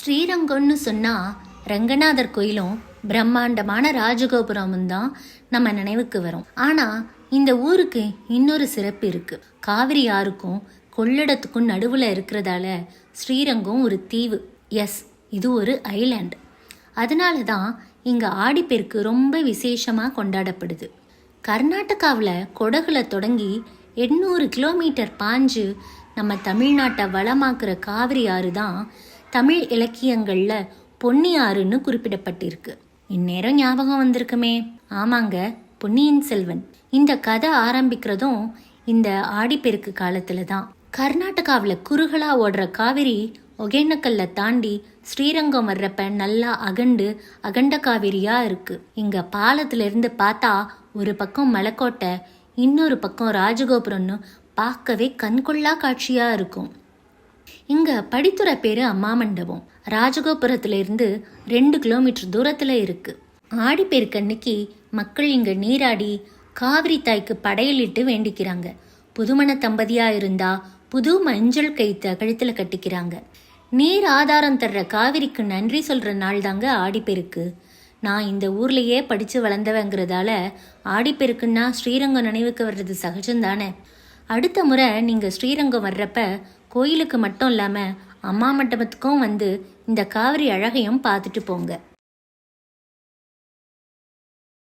ஸ்ரீரங்கம்னு சொன்னால் ரங்கநாதர் கோயிலும் பிரம்மாண்டமான ராஜகோபுரமும் தான் நம்ம நினைவுக்கு வரும். ஆனால் இந்த ஊருக்கு இன்னொரு சிறப்பு இருக்குது. காவிரி ஆறுக்கும் கொள்ளிடத்துக்கும் நடுவில் இருக்கிறதால ஸ்ரீரங்கம் ஒரு தீவு. எஸ், இது ஒரு ஐலாண்ட். அதனால தான் இங்கே ஆடிப்பெருக்கு ரொம்ப விசேஷமாக கொண்டாடப்படுது. கர்நாடகாவில் கொடகுல தொடங்கி 800 கிலோமீட்டர் பாஞ்சு நம்ம தமிழ்நாட்டை வளமாக்குற காவிரி ஆறு தான் தமிழ் இலக்கியங்களில் பொன்னி ஆறுன்னு குறிப்பிடப்பட்டிருக்கு. இந்நேரம் ஞாபகம் வந்திருக்குமே, ஆமாங்க, பொன்னியின் செல்வன். இந்த கதை ஆரம்பிக்கிறதும் இந்த ஆடிப்பெருக்கு காலத்துல தான். கர்நாடகாவில் குறுகலா ஓடுற காவிரி ஒகேனக்கல்ல தாண்டி ஸ்ரீரங்கம் வர்றப்ப நல்லா அகண்ட காவிரியா இருக்கு. இங்க பாலத்துல இருந்து பார்த்தா ஒரு பக்கம் மலைக்கோட்டை, இன்னொரு பக்கம் ராஜகோபுரம்னு பார்க்கவே கண்கொள்ளா காட்சியா இருக்கும். இங்க படித்துறை பேரு அம்மா மண்டபம். ராஜகோபுரத்துல இருந்து 2 கிலோமீட்டர் தூரத்துல இருக்கு. ஆடிப்பெருக்கு அன்னைக்கு மக்கள் இங்க நீராடி காவிரி தாய்க்கு படையலிட்டு வேண்டிக்கிறாங்க. புதுமண தம்பதியா இருந்தா புது மஞ்சள் கைத்த கழுத்துல கட்டிக்கிறாங்க. நீர் ஆதாரம் தர்ற காவிரிக்கு நன்றி சொல்ற நாள் தாங்க ஆடிப்பெருக்கு. நான் இந்த ஊர்லயே படிச்சு வளர்ந்தவங்கிறதால ஆடிப்பெருக்குன்னா ஸ்ரீரங்கம் நினைவுக்கு வர்றது சகஜம்தானே. அடுத்த முறை நீங்க ஸ்ரீரங்கம் வர்றப்ப கோயிலுக்கு மட்டும் இல்லாம அம்மா மண்டபத்துக்கும் வந்து இந்த காவிரி அழகையும் பார்த்துட்டு போங்க.